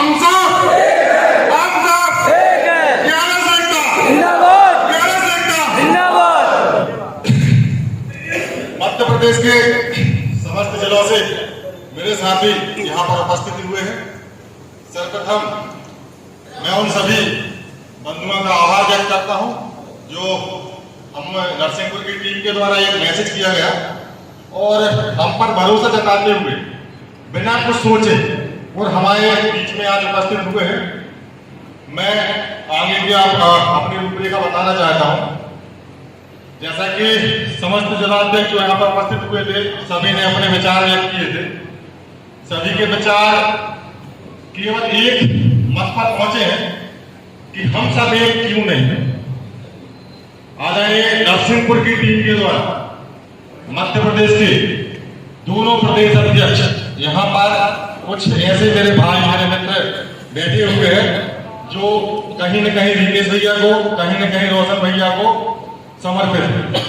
हम सब हम सब एक है। 11 से एकता, जिंदाबाद 11 से एकता। जिंदाबाद। मध्य प्रदेश के समस्त जिलों से मेरे साथी यहाँ पर उपस्थित हुए हैं। सर्वप्रथम मैं उन सभी बंधुओं का आभार व्यक्त करता हूँ जो हम नरसिंहपुर की टीम के द्वारा एक मैसेज किया गया और हम पर भरोसा जताते हुए बिना कुछ सोचे और हमारे बीच में आज उपस्थित हुए हैं। मैं आगे भी अपनी रूपरेखा बताना चाहता हूँ। जैसा कि समस्त जिलाध्यक्ष जो यहाँ पर उपस्थित हुए थे, सभी ने अपने विचार व्यक्त किए थे। सभी के विचार केवल एक मत पर पहुंचे हैं कि हम सब एक क्यों नहीं है। आदरणीय नरसिंहपुर की टीम के द्वारा मध्य प्रदेश के दोनों प्रदेश अध्यक्ष यहाँ पर कुछ ऐसे मेरे भाई मेरे मित्र बैठे हुए हैं जो कहीं न कहीं रितेश भैया को, कहीं न कहीं रोशन भैया को समर्पित है।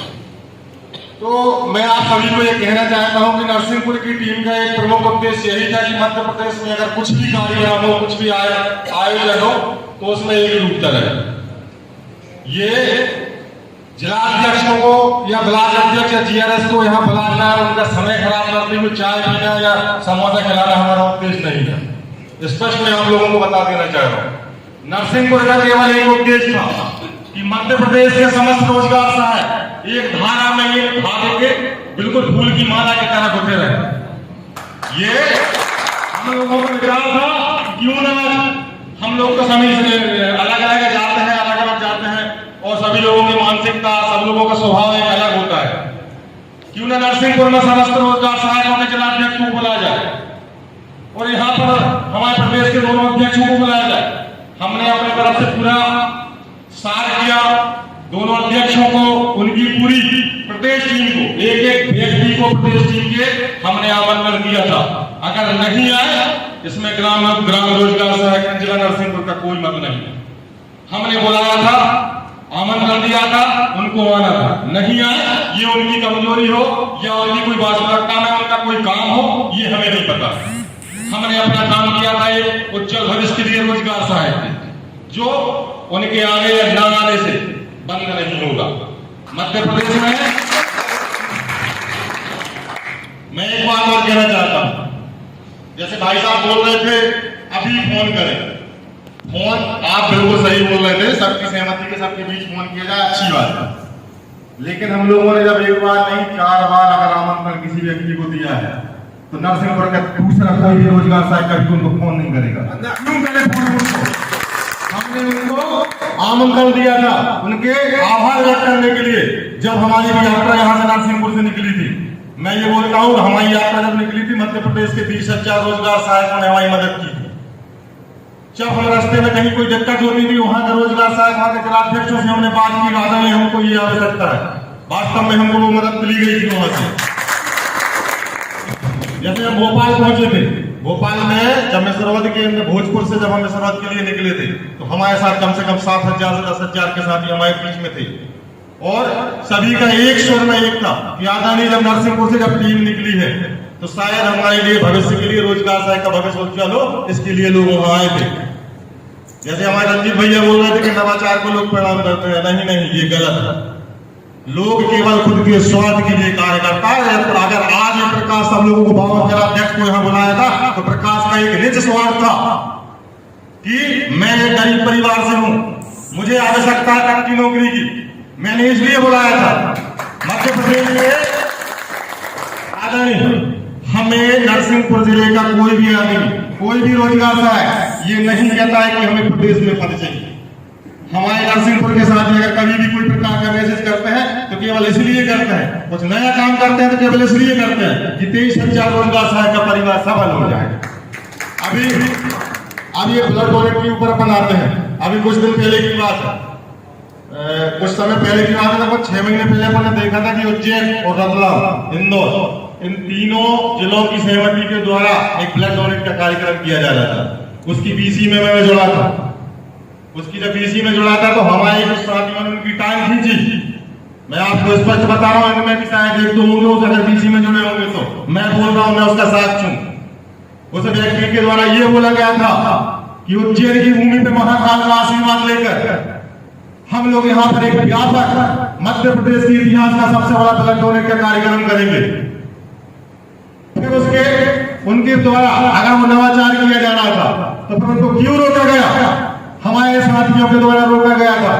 तो मैं आप सभी को ये कहना चाहता हूं कि नरसिंहपुर की टीम का एक प्रमुख उद्देश्य यही था कि मध्य प्रदेश में अगर कुछ भी कार्यक्रम हो, कुछ भी आयोजन हो तो उसमें एक रूपता रहे। ये जिलाध्यक्षों को या ब्लॉक अध्यक्ष या जीआरएस को यहाँ बुलाना, उनका समय खराब करते हुए चाय पीना या समोसा खिलाना हमारा उद्देश्य नहीं था। स्पष्ट मैं आप लोगों को बता देना चाह रहा हूँ। नरसिंहपुर का केवल एक उद्देश्य था कि मध्य प्रदेश के समस्त रोजगार सहायक एक धारा में एक धागे के बिल्कुल फूल की माला की तरह उठे रहे। ये हम लोगों का विचार था, क्यों ना हम लोग तो सभी अलग अलग जाते हैं, अलग अलग जाते हैं और सभी लोगों की मानसिकता, सब लोगों का स्वभाव एक अलग होता है। क्यों ना नरसिंहपुर में समस्त रोजगार सहायकों के जिलाध्यक्ष को बुलाया जाए और यहाँ पर हमारे प्रदेश के दोनों अध्यक्षों को बुलाया जाए। हमने अपनी तरफ से पूरा साथ किया, दोनों अध्यक्षों को, उनकी पूरी प्रदेश टीम को, एक एक व्यक्ति को प्रदेश टीम के हमने आमंत्रण दिया था। अगर नहीं आए इसमें ग्राम रोजगार सहायक जिला नरसिंहपुर का कोई मत नहीं। हमने बुलाया था, आमंत्रण दिया था, उनको आना था। नहीं आए, ये उनकी कमजोरी हो या उनकी कोई वास्तविकता में उनका कोई काम हो, ये हमें नहीं पता। हमने अपना काम किया था एक उज्जवल भविष्य के लिए रोजगार सहायक जो उनके आने या न आने से बंद नहीं होगा। मध्य प्रदेश में मैं एक बात और कहना चाहता हूं। जैसे भाई साहब बोल रहे थे अभी फोन करें, फोन आप बिल्कुल सही बोल रहे थे, सबकी सहमति के सबके बीच फोन किया जाए, अच्छी बात है। लेकिन हम लोगों ने जब एक बार नहीं 4 बार अगर आमंत्रण किसी व्यक्ति को दिया है तो नरसिंहपुर का दूसरा कोई भी रोजगार सहायक उनको फोन नहीं करेगा। क्यों करे फोन उनको? हमने उनको आमंत्रण दिया था उनके आभार व्यक्त करने के लिए। जब हमारी यात्रा यहाँ से नरसिंहपुर से निकली थी, मैं ये बोलता हूँ हमारी यात्रा जब निकली थी मध्य प्रदेश के 20,000 रोजगार सहायकों ने हमारी मदद की थी। जब हम रास्ते में कहीं कोई दिक्कत होती थी, वहां के रोजगार सहायक, वहां के जिलाध्यक्षों से हमने बात की, राधा में हमको ये आवश्यकता है। वास्तव में हमको वो मदद मिली गई थी वहां से। जैसे हम भोपाल पहुंचे थे, भोपाल में जब मिसरौद के भोजपुर से जब हम मिसरौद के लिए निकले थे तो हमारे साथ कम से कम 7,000 से 10,000 के साथी हमारे बीच में थे और सभी का एक स्वर में एक था कि आदानी जब नरसिंहपुर से जब टीम निकली है तो शायद हमारे लिए भविष्य के लिए रोजगार सहायक का भविष्य उज्जवल हो, इसके लिए लोग वहां आए थे। जैसे हमारे रंजीत भैया बोल रहे थे कि नवाचार को लोग प्रणाम करते हैं, नहीं नहीं, ये गलत है। लोग केवल खुद के स्वार्थ के लिए कार्य करता है। अगर आज ये प्रकाश सब लोगों को बाबा जिलाध्यक्ष को यहाँ बुलाया था तो प्रकाश का एक निज स्वार्थ था कि मैं एक गरीब परिवार से हूं, मुझे आवश्यकता है पक्की नौकरी की, मैंने इसलिए बुलाया था। मध्य प्रदेश में आदरणीय हमें नरसिंहपुर जिले का कोई भी आदमी, कोई भी रोजगार सहायक ये नहीं कहता है कि हमें प्रदेश में पद चाहिए। हमारे नरसिंहपुर के साथ अगर कभी भी कोई प्रकार का मैसेज करते हैं तो केवल इसलिए करते हैं, कुछ नया काम करते हैं तो केवल इसलिए करते हैं कि 23,000 रोजगार सहायक का परिवार सफल हो जाए। अभी ये ब्लड डोनेट के ऊपर अपन आते हैं। अभी कुछ दिन पहले की बात है, कुछ समय पहले की बात है, लगभग 6 महीने पहले अपन ने देखा था कि उज्जैन और रतलाम, इंदौर, इन तीनों जिलों की सहमति के द्वारा एक ब्लड डोनेट का कार्यक्रम किया जा रहा था। उसकी बीसी में मैं जुड़ा था। उसकी जब बीसी में जुड़ा था तो हमारे कुछ साथियों ने उनकी टांग खींची। मैं आपको स्पष्ट बता रहा हूं, इनमें भी शायद एक दो होंगे अगर बीसी में जुड़े होंगे तो मैं बोल रहा हूं, मैं उसका साथ हूं। उस व्यक्ति के द्वारा ये बोला गया था कि उज्जैन की भूमि पे महाकाल का आशीर्वाद लेकर हम लोग यहाँ पर एक व्यापक मध्य प्रदेश के इतिहास का सबसे बड़ा ब्लड डोनेट का कार्यक्रम करेंगे। फिर उसके उनके द्वारा अगर वो नवाचार किया जा रहा था तो फिर उनको क्यों रोका गया? हमारे साथियों के द्वारा रोका गया था।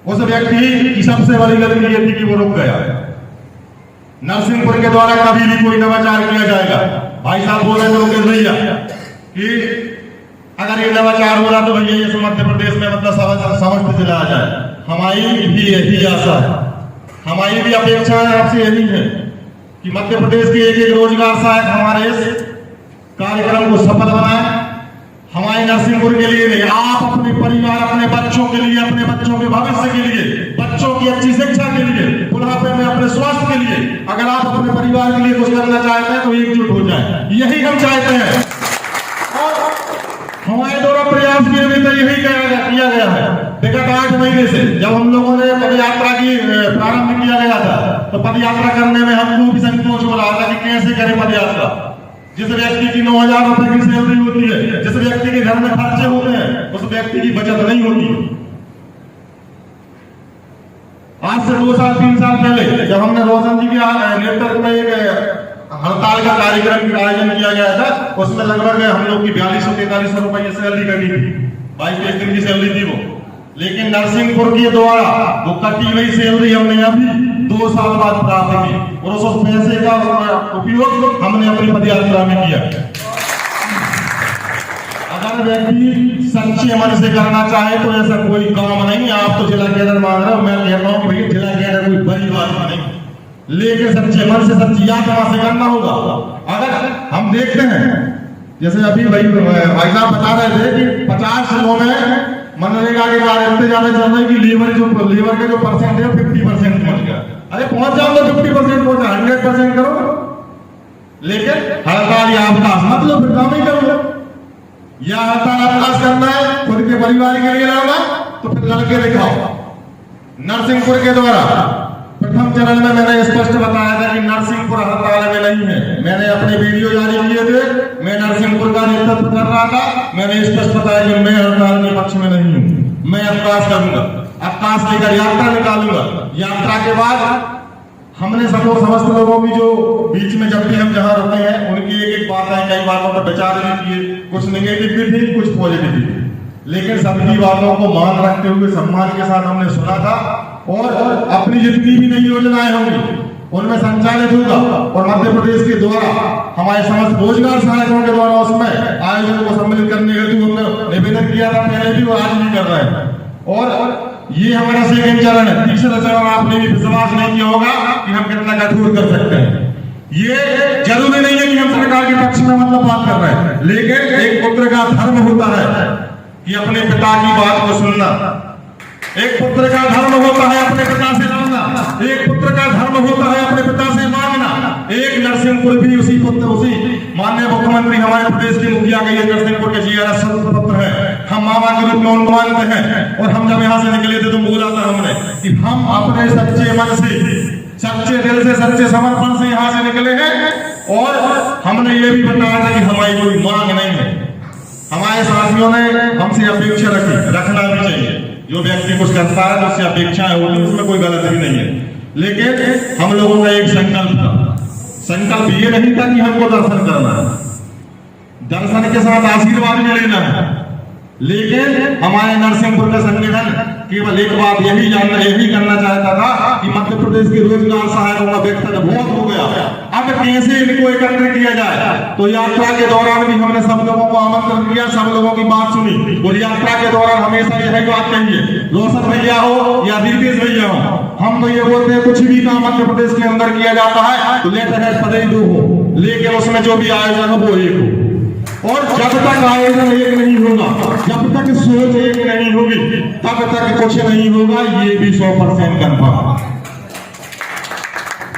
उस व्यक्ति की सबसे बड़ी गलती ये थी कि वो रुक गया। नरसिंहपुर के द्वारा कभी भी कोई नवाचार किया जाएगा, भाई साहब बोल रहे थे भैया कि अगर ये नवाचार हो रहा तो भैया ये मध्य प्रदेश में मतलब समस्त जिला आ जाए। हमारी भी यही आशा है, हमारी भी अपेक्षा है आपसे यही है कि मध्य प्रदेश के एक रोजगार सहायक हमारे इस कार्यक्रम को सफल बनाए। हमारे नरसिंहपुर के लिए नहीं, आप अपने परिवार, अपने बच्चों के लिए, अपने बच्चों के भविष्य के लिए, बच्चों की अच्छी शिक्षा के लिए, बुढ़ापे में अपने स्वास्थ्य के लिए, अगर आप अपने परिवार के लिए कुछ करना चाहते हैं तो एकजुट हो जाए, यही हम चाहते हैं। हमारे द्वारा प्रयास किए भी तो यही किया गया है। विगत 8 महीने से जब हम लोगों ने पद यात्रा की प्रारंभ किया गया था तो पद यात्रा करने में हमको भी संकोच हो रहा था कि कैसे करें पद यात्रा। जिस व्यक्ति की 9,000 रुपए की सैलरी होती है, जिस व्यक्ति के घर में खर्चे होते हैं, उस व्यक्ति की बचत नहीं होती। आज से 2 साल 3 साल पहले जब हमने रोशन जी के नेतृत्व में एक हड़ताल का कार्यक्रम का आयोजन किया गया था, उसमें लगभग हम लोग की 4200-4300 रुपए सैलरी कटी थी, 22 दिन की सैलरी थी वो। लेकिन नरसिंहपुर के द्वारा वो कटी हुई सैलरी हमने अभी 2 साल बाद प्राप्त की और उस पैसे का उपयोग हमने अपनी पदयात्रा में किया। अगर व्यक्ति सच्चे मन से करना चाहे तो ऐसा कोई काम नहीं। आप तो जिला कैडर मांग रहे हो, मैं कहता हूँ कि भैया जिला कैडर कोई बड़ी बात नहीं, लेकिन सच्चे मन से सच्ची आत्मा से करना होगा। अगर हम देखते हैं जैसे अभी भाई साहब बता रहे थे कि 50 जिलों में मनरेगा के कार्य इतने ज्यादा चल रहे कि लीवर का जो परसेंट है 50% पहुंच गया। अरे पहुंच जाओ तो 50% पहुंचा, 100% करो। लेकिन हड़ताल या अवकाश मतलब फिर काम ही करो। या हड़ताल अवकाश करना है, खुद के परिवार के लिए लड़ना तो फिर लड़के दिखाओ। नरसिंहपुर के द्वारा प्रथम चरण में मैंने स्पष्ट बताया था कि नरसिंहपुर हड़ताल में नहीं है। मैंने अपने वीडियो जारी किए थे, मैं नरसिंहपुर का नेतृत्व कर रहा था। मैंने स्पष्ट बताया कि मैं हड़ताल के पक्ष में नहीं हूं, मैं अवकाश करूंगा, अवकाश लेकर यात्रा निकालूंगा। यात्रा के बाद हमने समस्त लोगों की जो बीच में जब भी हम जहां रहते हैं उनकी एक बात है, कई बातों पर विचार भी किए, कुछ नेगेटिव भी थी, कुछ पॉजिटिव भी थी, लेकिन सभी बातों को मान रखते हुए सम्मान के साथ हमने सुना था और अपनी जितनी भी नई योजनाएं होंगी उनमें संचालित होगा। और मध्य प्रदेश के द्वारा हमारे समस्त रोजगार सहायकों के द्वारा उसमें आयोजन को सम्मिलित करने हेतु हमने निवेदन किया था पहले भी और आज भी कर रहे हैं। और ये हमारा सेकंड चरण है। तीसरा चरण आपने भी विश्वास नहीं किया होगा कि हम कितना कठोर कर सकते हैं। ये जरूरी नहीं है कि हम सरकार के पक्ष में मतलब बात कर रहे हैं, लेकिन एक पुत्र का धर्म होता है कि अपने पिता की बात को सुनना। एक पुत्र का धर्म होता है अपने पिता से लड़ना, एक पुत्र का धर्म होता है अपने पिता से मांगना। एक नरसिंहपुर भी उसी माननीय मुख्यमंत्री हमारे प्रदेश के मुखिया का ये नरसिंहपुर के जीआरएस पुत्र है। हम मामा के रूप में उनको मानते हैं और हम जब यहाँ से निकले थे तो बोला था हमने कि हम अपने सच्चे मन से, सच्चे दिल से, सच्चे समर्पण से यहाँ से निकले हैं। और हमने ये भी बताया था कि हमारी कोई मांग नहीं है। हमारे साथियों ने हमसे अपेक्षा रखी, रखना भी चाहिए। जो व्यक्ति कुछ करता है तो उससे अपेक्षाएं होती, उसमें कोई गलत भी नहीं है। लेकिन हम लोगों का एक संकल्प था। संकल्प ये नहीं था कि हमको दर्शन करना है, दर्शन के साथ आशीर्वाद भी लेना है, लेकिन हमारे नरसिंहपुर का संगठन केवल एक बात यही करना चाहता था कि मध्य प्रदेश के रोजगार सहायकों का व्यक्तिगत बहुत हो गया, अब कैसे इनको एकत्र किया जाए। तो यात्रा के दौरान भी हमने सब लोगों को आमंत्रण किया, सब लोगों की बात सुनी और यात्रा के दौरान हमेशा यही बात कहिए, रोशन भैया हो या दीपेश भैया हो, हम तो ये बोलते हैं कुछ भी काम मध्य प्रदेश के अंदर किया जाता है तो लेटर है पदई दो हो, लेकिन उसमें जो भी आयोजन हो वो एक हो। और जब तक आयोजन एक नहीं होगा, जब तक सोच एक नहीं होगी, तब तक कुछ नहीं होगा। ये भी 100% कन्फर्म।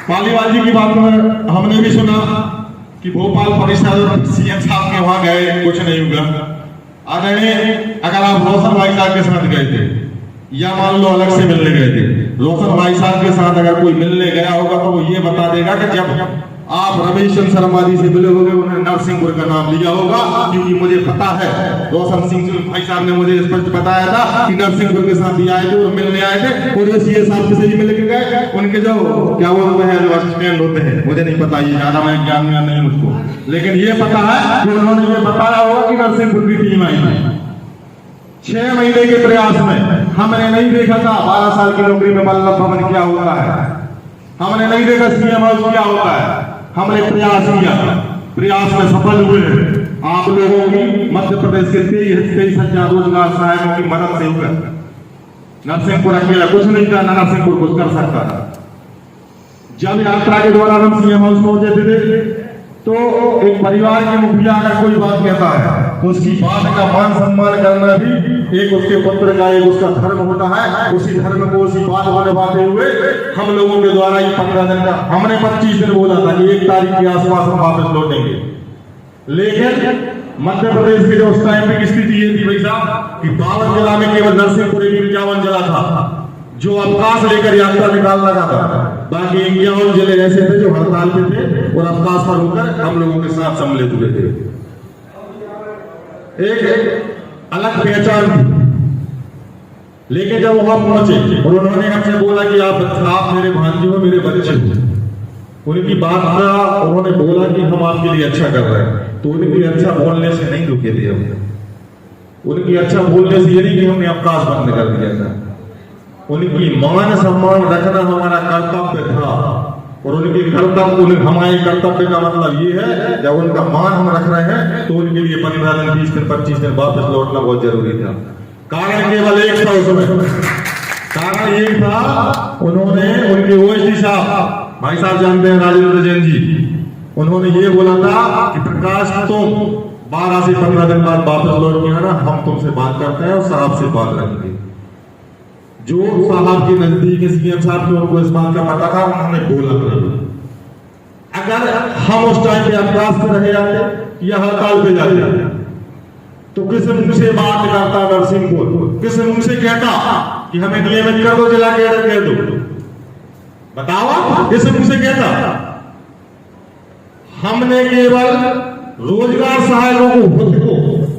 पालीवाल जी की बात में हमने भी सुना कि भोपाल परिषद और सीएम साहब के वहां गए, कुछ नहीं हुआ। अगर आप रोशन भाई साहब के साथ गए थे या मान लो अलग से मिलने गए थे, रोशन भाई साहब के साथ अगर कोई मिलने गया होगा तो वो ये बता देगा कि जब आप रमेश चंद्र शर्मा जी से मिले होंगे, उन्होंने नरसिंहपुर का नाम लिया होगा, क्योंकि मुझे पता है रोशन सिंह भाई साहब ने मुझे स्पष्ट बताया था कि नरसिंहपुर के साथ भी आए थे और मिलने आए थे, और सीए साहब से भी मिल के गए। उनके जो क्या बोलते हैं जो असिस्टेंट होते हैं, मुझे नहीं पता, ये ज्यादा मैं ज्ञान नहीं मुझको, लेकिन ये पता है कि उन्होंने ये बताया होगा कि नरसिंहपुर की टीम आई थी। 6 महीने के प्रयास में हमने नहीं देखा था 12 साल की नौकरी में वल्लभ भवन क्या होता है, हमने नहीं देखा सीएम हाउस क्या होता है, हमने प्रयास किया, प्रयास में सफल हुए। आप लोगों की मध्य प्रदेश के 23,000 रोजगार सहायकों की मदद से हुए। नरसिंहपुर अकेला कुछ नहीं था, नरसिंहपुर कुछ कर सकता था। जब यात्रा के दौरान हम सीएम हाउस पहुंचे थे तो एक परिवार के मुखिया अगर कोई बात कहता है तो उसकी बात का मान सम्मान करना भी एक उसके पुत्र का एक उसका धर्म होता है। उसी धर्म को उसी बात को निभाते हुए हम लोगों के द्वारा ये 15 दिन का, हमने 25 दिन बोला था कि 1 तारीख के आसपास हम वापस लौटेंगे, लेकिन मध्य प्रदेश की जो उस टाइम की स्थिति ये थी भाई साहब कि 52 जिला में केवल नरसिंहपुर 51 जिला था जो अवकाश लेकर यात्रा निकाल लगा था। बाकी 51 जिले ऐसे थे जो हड़ताल पे थे और अवकाश पर होकर हम लोगों के साथ सम्मिलित हुए थे। एक अलग पहचान थी, लेकिन जब वहां पहुंचे और उन्होंने हमसे बोला कि आप मेरे भांजे हो, मेरे बच्चे हो, उनकी बात का उन्होंने बोला कि हम आपके लिए अच्छा कर रहे हैं, तो उनकी अच्छा बोलने से नहीं रुके थे हमने। उनकी अच्छा बोलने से ये नहीं कि हमने अवकाश बंद कर दिया था, उनकी मान सम्मान रखना हमारा कर्तव्य था। और उनके कर्तव्य, हमारे कर्तव्य का मतलब ये है जब उनका मान हम रख रहे हैं तो उनके लिए 15 दिन 20 दिन 25 दिन वापस लौटना बहुत जरूरी था। कारण केवल एक था उसमें, कारण ये था उन्होंने उनके ओएसडी साहब भाई साहब जानते हैं राजेंद्र जैन जी, उन्होंने ये बोला था कि प्रकाश तुम 12 से 15 दिन बाद वापस लौट के आना, हम तुमसे बात करते हैं और साहब से बात रखेंगे। जो साहब के नजदीक सीएम साहब को उनको इस बात का पता था, उन्होंने बोला नहीं। अगर हम उस टाइम पे अवकाश पे रहे जाते या हड़ताल पे जाते तो किस मुंह से बात करता नरसिंहपुर, किस मुंह से कहता कि हमें नियमित कर दो, जिला कैडर कह दो, बताओ किस मुंह से कहता। हमने केवल रोजगार सहायकों को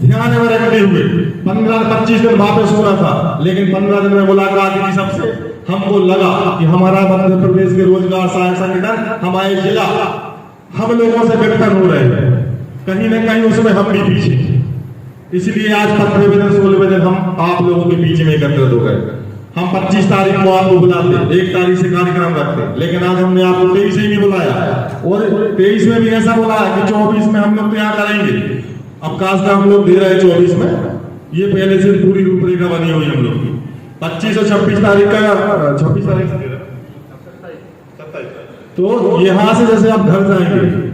ध्यान में रखते हुए 15-25 दिन वापस होना था, लेकिन 15 दिन में मुलाकात की सबसे हमको लगा कि हमारा मध्य प्रदेश के रोजगार सहायक संगठन, हमारे जिला हम लोगों से बेहतर हो रहे हैं, कहीं ना कहीं उसमें हम भी पीछे। इसलिए आज 15 दिन 16 दिन हम आप लोगों के बीच में एकत्रित हो गए। हम 25 तारीख को आपको बुलाते, 1 तारीख से कार्यक्रम रखते, लेकिन आज हमने आपको 23 से भी बुलाया और 23 में भी ऐसा बुलाया कि 24 में हम लोग तैयार करेंगे। अवकाश का हम लोग दे रहे हैं 24 में, ये पहले से पूरी रूपरेखा बनी हुई हम लोग की। 25 और 26 तारीख का 26 तारीख से 27 तो यहाँ से जैसे आप घर जाएंगे,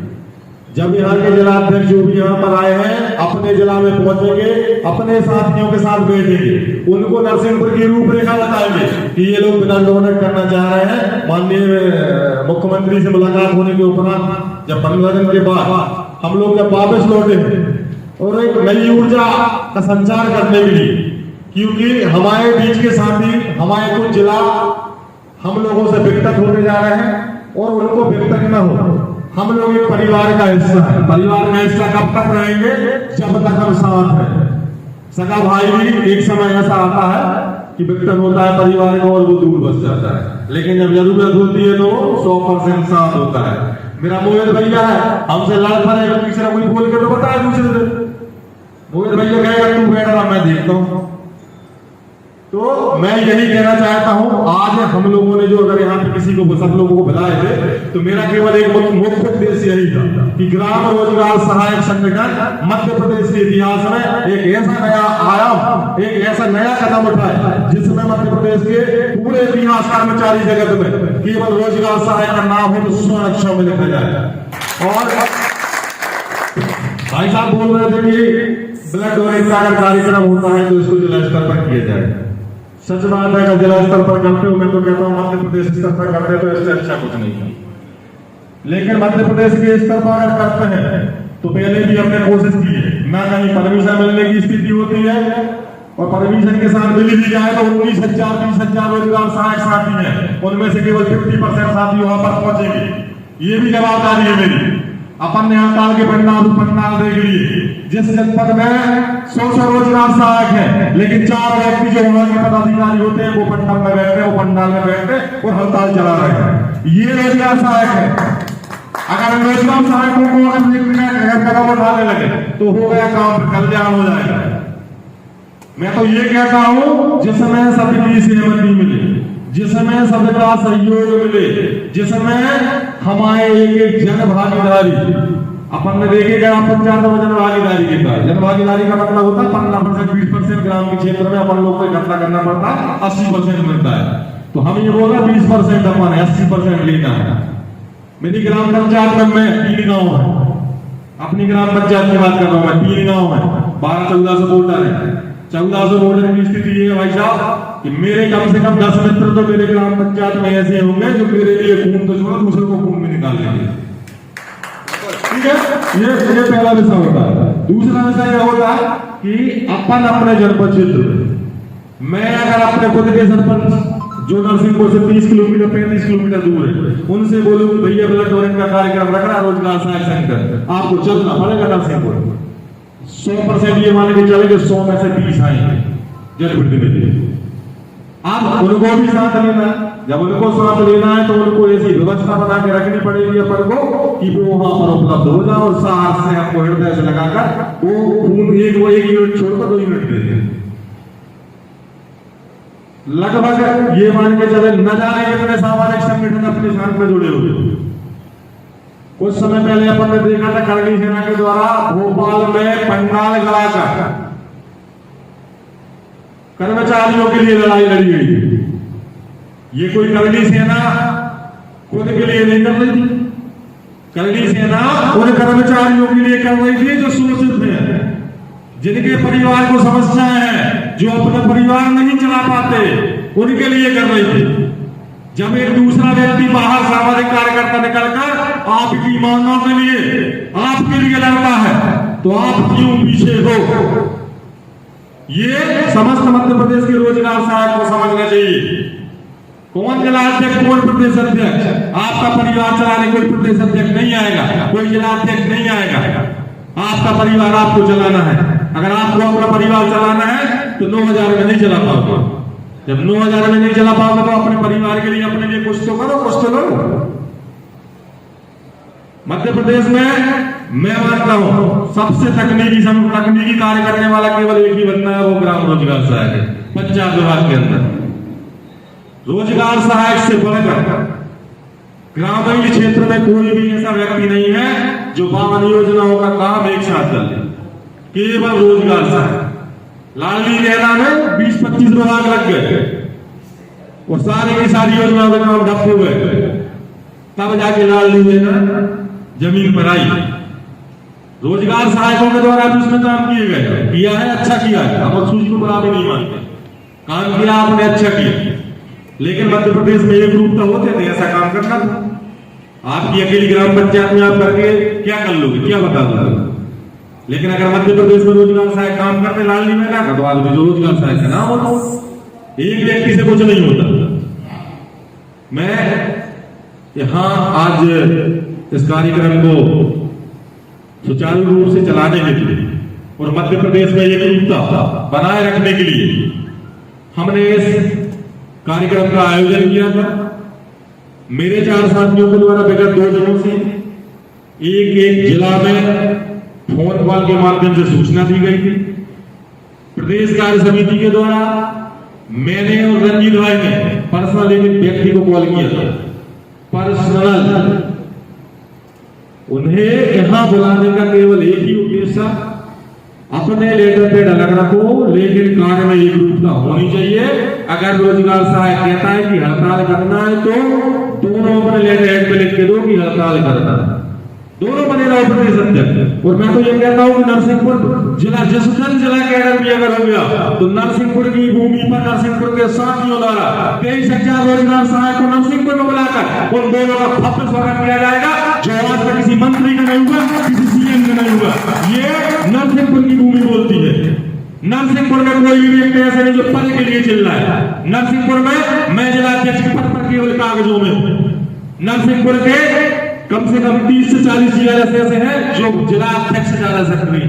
जब यहाँ के जिलाध्यक्ष जो भी यहाँ पर आए हैं अपने जिला में पहुंचेंगे, अपने साथियों के साथ बैठेंगे, उनको नरसिंहपुर की रूपरेखा बताएंगे कि ये लोग बिना डोनेट करना चाह रहे हैं। माननीय मुख्यमंत्री से मुलाकात होने के उपरांत जब 15 दिन के बाद हम लोग जब वापस लौटे और एक नई ऊर्जा का संचार करने के लिए, क्योंकि हमारे बीच के साथी हमारे कुछ जिला हम लोगों से विकसित होते जा रहे हैं और उनको विकसित न हो। हम लोग एक परिवार का हिस्सा है, परिवार का हिस्सा कब तक रहेंगे जब तक हम साथ हैं। सगा भाई भी एक समय ऐसा आता है कि विकसित होता है परिवार का और वो दूर बस जाता है, लेकिन जब जरूरत होती है तो 100% साथ होता है। मेरा मोहित भैया है, हमसे लड़ पड़ेगा, तीसरा कोई बोल के तो बताए दूसरे दिन, मोहित भैया कहेगा तू बैठ रहा मैं देखता हूँ। तो मैं यही कहना चाहता हूं, आज हम लोगों ने जो अगर यहाँ पे किसी को सब लोगों को बुलाए थे तो मेरा केवल एक मुख्य उद्देश्य यही था कि ग्राम रोजगार सहायक संगठन मध्य प्रदेश के इतिहास में एक ऐसा नया आयाम, एक ऐसा नया कदम उठाए जिसमें मध्य प्रदेश के पूरे इतिहास कर्मचारी जगत में केवल रोजगार सहायक का नाम हो तो स्वर्ण अक्षर में लिखा जाए। और भाई साहब बोल रहे थे कि ब्लड डोनेट का अगर कार्यक्रम होता है तो इसको जिला स्तर पर किया जाए। सच बात है, अगर जिला स्तर पर करते हो, मैं तो कहता हूँ मध्य प्रदेश स्तर पर करते तो इससे अच्छा कुछ नहीं है, लेकिन मध्य प्रदेश के स्तर पर अगर करते हैं तो पहले भी हमने कोशिश की है, ना कहीं परमिशन मिलने की स्थिति होती है और परमिशन के साथ मिल भी जाए तो 19,000 20,000 रोजगार सहायक साथी हैं, उनमें से केवल 50% साथी वहां पर पहुंचेंगे। ये भी जवाबदारी है मेरी। अपन ने हड़ताल के पंडाल देख लिए। जिस जनपद में 100 रोजगार सहायक है, लेकिन 4 व्यक्ति जो वहां के पदाधिकारी होते हैं वो पंडाल में बैठते हैं, वो पंडाल में बैठते और हड़ताल चला रहे हैं। ये रोजगार सहायक है। अगर रोजगार सहायकों को अगर कदम उठाने लगे तो हो गया काम, कल्याण हो जाएगा। मैं तो ये कहता हूं, जिसमें सबकी सहमति मिले, जिसमें सबका सहयोग मिले, जिसमें हमारे एक जन भागीदारी, अपन ने देखे ग्राम पंचायत में जन भागीदारी के साथ। जन भागीदारी का मतलब होता है 15% 20% ग्राम के क्षेत्र में अपन लोग को इकट्ठा करना पड़ता है, 80% मिलता है। तो हम ये बोल रहे 20% अपन है, 80% लेना है। मेरी ग्राम पंचायत में मैं 3 गाँव है, अपनी ग्राम पंचायत की बात कर रहा हूँ मैं, 3 गाँव है, 12-14 वोटर है। 1400 वोटर की स्थिति ये है भाई साहब कि मेरे कम से कम 10 मित्र तो मेरे ग्राम पंचायत में ऐसे होंगे जो मेरे लिए खून तो छोड़ो, दूसरे को खून में निकाल देंगे। ठीक है, ये पहला विषय होता है। दूसरा विषय यह होता है कि अपन अपने जनपद क्षेत्र, मैं अगर अपने खुद के सरपंच जो नरसिंहपुर से 30 किलोमीटर 35 किलोमीटर दूर है, उनसे बोलूं कि भैया ब्लड डोनेट का कार्यक्रम रख रहा रोजगार सहायक सेंटर, आपको चलना पड़ेगा नरसिंहपुर। 100% ये मान के चले कि 100 में से 20 आएंगे जनप्रतिनिधि। अब उनको भी साथ लेना है। जब उनको साथ लेना है तो उनको ऐसी व्यवस्था बना के रखनी पड़ेगी अपन को कि वो वहां पर उपलब्ध हो जाए और साहस से आपको हृदय से लगाकर वो खून एक यूनिट छोड़कर 2 यूनिट दे दें। लगभग ये मान के चले न जाने कितने सामाजिक संगठन अपने साथ में जुड़े हुए। कुछ समय पहले अपन ने देखा था करगिल सेना के द्वारा भोपाल में पंडाल गड़ाकर कर्मचारियों के लिए लड़ाई लड़ी गई थी। ये कोई करगिल सेना खुद के लिए नहीं कर रही थी, करगिल सेना उन कर्मचारियों के लिए कर रही थी जो शोषित हैं, जिनके परिवार को समस्याएं हैं, जो अपना परिवार नहीं चला पाते, उनके लिए कर रही थी। जब एक दूसरा व्यक्ति बाहर सामाजिक कार्यकर्ता निकलकर आपकी मांगों के लिए, आपके लिए लड़ता है तो आप क्यों पीछे हो? ये समस्त मध्य प्रदेश के रोजगार सहायक को समझना चाहिए। कौन जिला अध्यक्ष, कौन प्रदेश अध्यक्ष? आपका परिवार चलाने कोई प्रदेश अध्यक्ष नहीं आएगा, कोई जिला अध्यक्ष नहीं आएगा। आपका परिवार आपको चलाना है। अगर आपको अपना परिवार चलाना है तो 9000 में नहीं चला पाओगे। जब 9000 में नहीं चला पाओगे तो अपने परिवार के लिए, अपने लिए कुछ तो करो, कुछ तो करो। मध्य प्रदेश में मैं मानता हूं सबसे तकनीकी कार्य करने वाला केवल एक ही बंदा है, वो ग्राम रोजगार सहायक है। पंचायत विभाग के अंदर रोजगार सहायक से बढ़कर ग्रामीण क्षेत्र में कोई भी ऐसा व्यक्ति नहीं है जो 52 योजनाओं का काम एक साथ कर ले। केवल रोजगार सहायक। लाडली योजना में 20-25 विभाग लग गए और सारी की सारी योजनाओं का काम ठप हो गए। तब जाके लाडली योजना जमीन पर आई। रोजगार सहायकों के द्वारा भी उसमें काम किए गए, किया है, अच्छा किया है, हम सूची को बराबर नहीं मानते। काम किया आपने, अच्छा किया, लेकिन मध्य प्रदेश में एक रूप तो होते थे ऐसा काम करना था। आपकी अकेली ग्राम पंचायत में आप करके क्या कर लोगे, क्या बता दोगे? लेकिन अगर मध्य प्रदेश में रोजगार सहायक काम करते लाडली महिला का, तो आदमी जो रोजगार सहायक का नाम होता, एक व्यक्ति से कुछ नहीं होता। मैं यहां आज इस कार्यक्रम को सुचारू रूप से चलाने के लिए और मध्य प्रदेश में एक एकता बनाए रखने के लिए हमने इस कार्यक्रम का आयोजन किया था। मेरे 4 साथियों के द्वारा विगत 2 दिनों से एक जिला में फोन कॉल के माध्यम से सूचना दी गई थी। प्रदेश कार्य समिति के द्वारा मैंने और रंजीत भाई ने पर्सनल एक व्यक्ति को कॉल किया था, पर्सनल। उन्हें यहां बुलाने का केवल एक ही उद्देश्य, अपने लेटर पे अलग रखो लेकिन कार्य में एक रूपता होनी चाहिए। अगर रोजगार सहायक कहता है कि हड़ताल करना है तो दोनों अपने लेटर हेड पे लिख के दो कि हड़ताल करना है, दोनों बने रहो प्रदेश अध्यक्ष। और मैं तो ये कहता हूं कि नरसिंहपुर जिला, जिस जिला कैडर भी अगर हो गया तो नरसिंहपुर की भूमि पर नरसिंहपुर के साथियों द्वारा 23,000 रोजगार सहायक को नरसिंहपुर में बुलाकर उन दोनों का भव्य स्वागत किया जाएगा, जो आज तक किसी मंत्री का नहीं हुआ, किसी सीएम का नहीं हुआ। ये नरसिंहपुर की भूमि बोलती है। नरसिंहपुर में कोई भी व्यक्ति ऐसे नहीं जो पद के लिए चिल्ला है। नरसिंहपुर में मैं जिला अध्यक्ष के पद पर केवल कागजों में, नरसिंहपुर के कम से कम 30 से 40 जीआरएस ऐसे हैं जो जिला अध्यक्ष से ज्यादा सक्रिय,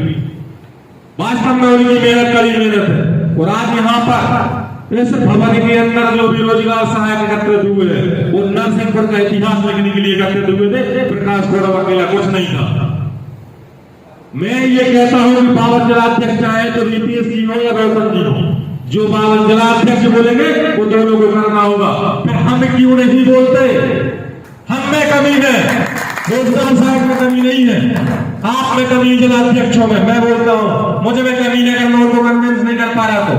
वास्तव में उनकी मेहनत कड़ी मेहनत है। और आज यहाँ पर इस भवन के अंदर जो बेरोजगार सहायक एकत्रित हुए हैं वो नरसिंहपुर का इतिहास लिखने के लिए एकत्रित हुए थे। प्रकाश गौरव अकेला कुछ नहीं था। मैं ये कहता हूं कि बावन जिलाध्यक्ष चाहे तो रितेश जी हो या गौतम जी हो, जो बावन जिलाध्यक्ष बोलेंगे वो दोनों को करना होगा। फिर हम क्यों नहीं बोलते? हम में कमी है, गौतम साहब में कमी नहीं है, आप में कमी जिलाध्यक्षों में। मैं बोलता हूं मुझे में कमी नहीं करना, उनको कन्विंस नहीं कर पा रहा। तो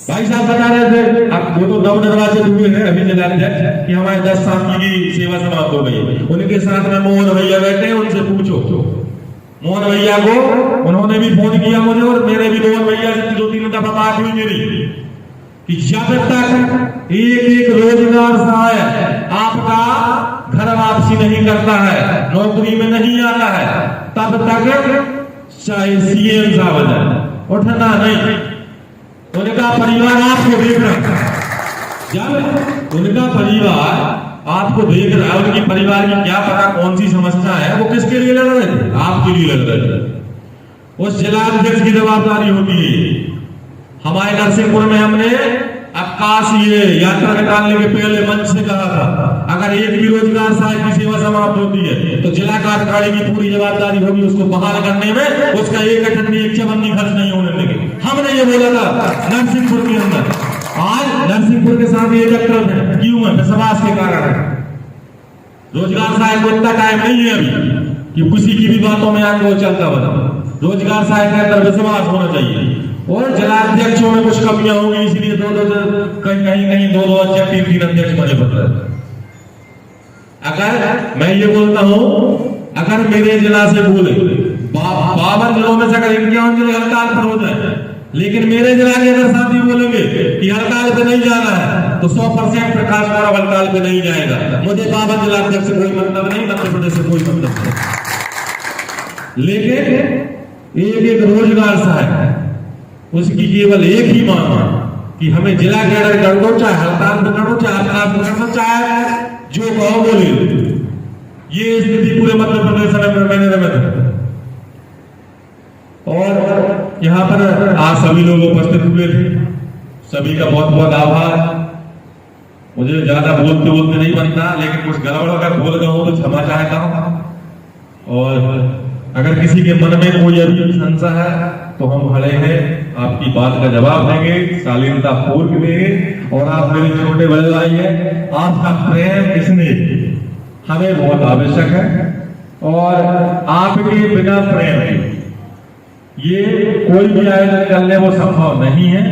भाई साहब बता रहे थे, अब वो तो नवनिर्वाचित हुए हैं अभी जिलाध्यक्ष कि हमारे 10 साल की सेवा समाप्त हो गई। उनके साथ में मोहन भैया बैठे, उनसे पूछो। मोहन भैया को उन्होंने भी फोन किया मुझे, और मेरे भी मोहन भैया से 2-3 दफा बात हुई मेरी कि जब तक एक रोजगार सहायक आपका घर वापसी नहीं करता है, नौकरी में नहीं आता है, तब तक चाहे सीएम साहब उठना नहीं। उनका परिवार आपको देख रहा है, जब उनका परिवार आपको देख रहा है, उनकी परिवार की क्या पता कौन सी समस्या है, वो किसके लिए लड़ रहे थे? आपके लिए लड़ रहे थे। उस जिलाध्यक्ष की जवाबदारी होती है। हमारे नरसिंहपुर में हमने आकाश ये यात्रा निकालने के पहले मंच से कहा था, अगर एक भी रोजगार सहायक की सेवा समाप्त होती है तो जिला कार्यकारिणी की पूरी जवाबदारी होगी उसको बहाल करने में, उसका एक अठन्नी एक चवन्नी खर्च नहीं होने देंगे। हमने ये बोला था नरसिंहपुर के अंदर। आज नरसिंहपुर के साथ ये चक्कर है, क्यों है? विश्वास के कारण है। रोजगार सहायक को इतना टाइम नहीं है अभी कि किसी की भी बातों में आगे वो चलता बना। रोजगार सहायक के अंदर विश्वास होना चाहिए। और जिलाध्यक्षों में कुछ कमियां होंगी, इसलिए कहीं दो अध्यक्ष 3 अध्यक्ष बने पड़ रहे। अगर मैं ये बोलता हूं, अगर मेरे जिला से बोले 52 जिलों में से अगर 51 जिले हड़ताल पर हो जाए, लेकिन मेरे जिला के अगर साथी बोलेंगे कि हड़ताल पे नहीं जाना है, तो 100% प्रकाश गौरव हड़ताल पे नहीं जाएगा। मुझे 52 जिलाध्यक्ष से कोई मतलब नहीं, मध्य प्रदेश से कोई मतलब नहीं। लेकिन एक रोजगार सहायक है, उसकी केवल एक ही मांग है कि हमें जिला कैडर कर दो, चाहे हड़ताल पे कर दो, चाहे हड़ताल पे कर दो, चाहे जो कहो बोले। ये स्थिति पूरे मध्य प्रदेश में। और यहाँ पर आज सभी लोग उपस्थित हुए थे, सभी का बहुत बहुत आभार। मुझे ज्यादा बोलते बोलते नहीं बनता, लेकिन कुछ गड़बड़ अगर बोल रहा हूं तो क्षमा चाहता हूं। और अगर किसी के मन में कोई अभी संशय है तो हम खड़े हैं, आपकी बात का जवाब देंगे, शालीनता पूर्वक देंगे। और आप मेरे छोटे बड़े भाई हैं, आपका प्रेम स्नेह हमें बहुत आवश्यक है। और आपके बिना प्रेम के ये कोई भी आयोजन करने वो संभव नहीं है।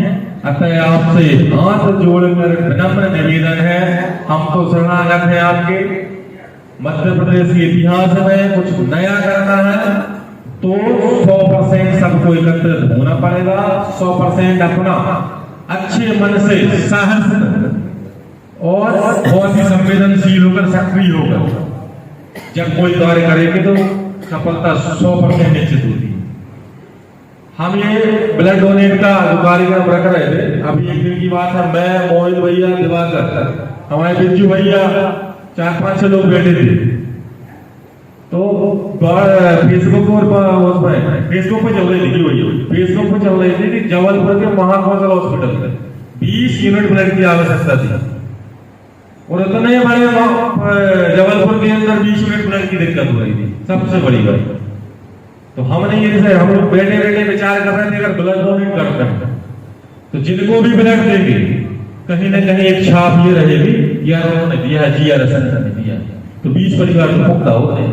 अतः आपसे हाथ जोड़कर विनम्र निवेदन है, हम तो शरणागत हैं आपके। मध्य प्रदेश के इतिहास में कुछ नया करना है तो 100% सबको एकत्रित होना पड़ेगा। 100% अपना अच्छे मन से साहस और बहुत ही संवेदनशील होकर सक्रिय होकर जब कोई कार्य करेंगे तो सफलता 100% निश्चित होती है। हम ये ब्लड डोनेट का जो कार्यक्रम रख रहे थे, अभी एक दिन की बात है, मैं मोहित भैया दिवाकर हमारे बिज्जू भैया 4-5 लोग बैठे थे। तो फेसबुक पे चल रही थी, फेसबुक पे चल रही थी कि जबलपुर के महाकौशल हॉस्पिटल में 20 यूनिट ब्लड की आवश्यकता थी। और इतने बड़े जबलपुर के अंदर 20 यूनिट ब्लड की दिक्कत हो रही थी, सबसे बड़ी बात। तो हमने ये हम लोग बैठे बैठे विचार कर रहे थे, अगर ब्लड डोनेट करते हैं तो जिनको भी ब्लड देंगे कहीं ना कहीं एक छाप ये रहेगी, यार उन्होंने दिया जी यार ने दिया, तो 20 परिवार को भुगता हो गए।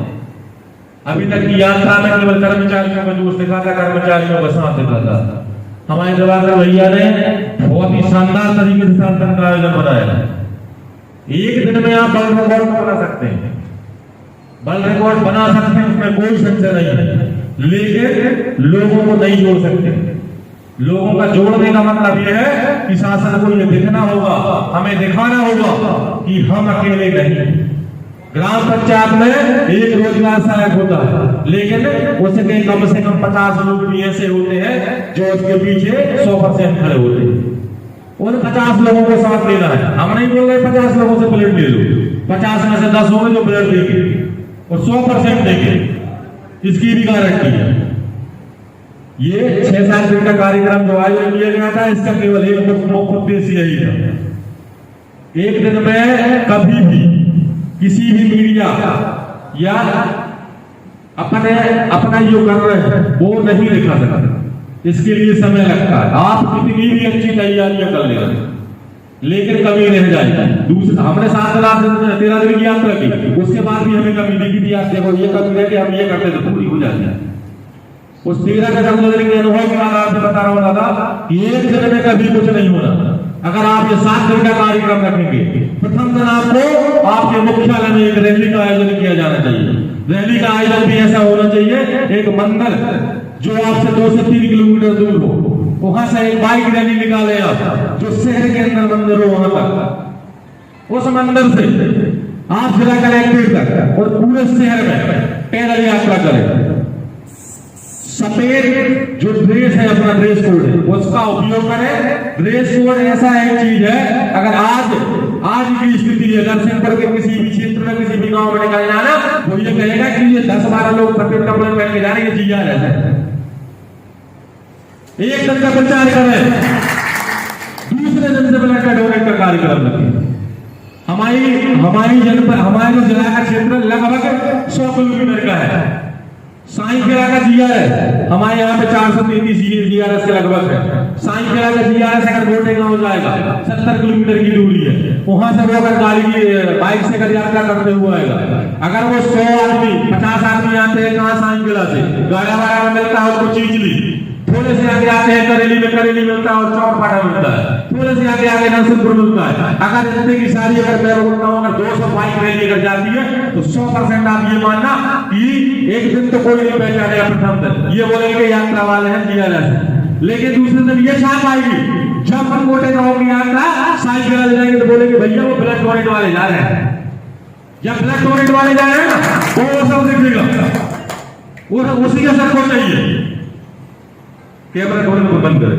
अभी तक की यात्रा में केवल कर्मचारियों का जोश दिखा था, कर्मचारियों का साथ दिखा था। हमारे दिवाकर भैया ने बहुत ही शानदार तरीके से संगठन का आयोजन बनाया। एक दिन में आप वर्ल्ड रिकॉर्ड बना सकते हैं, वर्ल्ड रिकॉर्ड बना सकते हैं, उसमें कोई संशय नहीं है। लेकिन लोगों को नहीं जोड़ सकते। लोगों का जोड़ने का मतलब यह है कि शासन को यह दिखना होगा, हमें दिखाना होगा कि हम अकेले नहीं। ग्राम पंचायत में एक रोजगार सहायक होता है, लेकिन उसके कम से कम 50 लोग भी ऐसे होते हैं जो उसके पीछे 100% खड़े होते हैं। उन 50 लोगों को साथ लेना है। हम नहीं बोल रहे 50 लोगों से ब्लड ले लो, 50 में से 10 होंगे जो ब्लड देंगे और 100% देंगे, इसकी भी गारंटी है। ये 6-7 दिन का कार्यक्रम जो आयोजन किया गया था, इसका केवल एक मुख्य उद्देश्य यही था, एक दिन में कभी भी किसी भी मीडिया या अपना जो कर रहे हैं वो नहीं दिखा सकता, इसके लिए समय लगता है। आप कितनी भी अच्छी तैयारियां कर लेना, लेकिन कमी रह जाएगी। दूसरा, हमने 13 दिन की यात्रा की, उसके बाद भी हमें कमी दिखी थी। आप देखो, ये कमी है कि हम ये करते तो पूरी हो जाती है। उस 13 के 14 दिन के अनुभव के बाद आपसे बता रहा हूँ दादा, एक दिन में कभी कुछ नहीं होना। अगर आप ये 7 दिन का कार्यक्रम रखेंगे, प्रथम दिन आपको आपके मुख्यालय में एक रैली का आयोजन किया जाना चाहिए। रैली का आयोजन भी ऐसा होना चाहिए, एक मंदिर जो आपसे 2 से 3 किलोमीटर दूर हो, वहां से एक बाइक रैली निकाले आप, जो शहर के अंदर मंदिर हो, वहां तक, उस मंदिर से आप जिला कलेक्ट्रेट तक और पूरे शहर में पैदल यात्रा करें। सफेद जो ड्रेस है, अपना ड्रेस कोड है, उसका उपयोग करें। ड्रेस कोड ऐसा एक चीज है, अगर आज की स्थिति है, नरसिंहपुर के किसी भी क्षेत्र में, किसी भी गांव में निकल जाना, वो ये कहेगा कि ये 10-12 लोग सफेद कपड़े पहन के जा रहे हैं, ये जीजा रहता है। एक दिन का प्रचार करें, दूसरे दिन से ब्लड का डोनेट का कार्यक्रम रखें। हमारी जनपद, हमारे जिला का क्षेत्र लगभग 100 किलोमीटर का है। साईखेड़ा का जीआरएस हमारे यहाँ पे 433 जीआरएस के लगभग है। साईखेड़ा का जीआरएस अगर गोटे गांव जाएगा, 70 किलोमीटर की दूरी है, वहां से वो अगर गाड़ी की बाइक से अगर यात्रा करते हुए आएगा, अगर वो 100 आदमी 50 आदमी आते हैं कहाँ साईखेड़ा से, गाड़ा में मिलता है उसको चीचली, थोड़े से आगे आते हैं करेली मिलता है और चौपाटा मिलता है, थोड़े से आगे नरसिंहपुर मिलता है। अगर इतने की सारी अगर मैं बोलता हूँ, अगर 200 बाइक रैली अगर जाती है तो 100% आप ये मानना कि एक दिन तो कोई नहीं पहचानेगा प्रथम दिन, ये बोलेंगे यात्रा वाले हैं जीआरएस। लेकिन दूसरे दिन ये छाप आएगी, जब हम मोटे गाँव की यात्रा साईखेड़ा ले जाएंगे तो बोलेंगे भैया वो ब्लड डोनेट वाले जा रहे हैं। जब ब्लड डोनेट वाले जा रहे हैं ना, वो सब दिखेगा, उसी का सर को चाहिए। कैमरा डोनेट को बंद करें।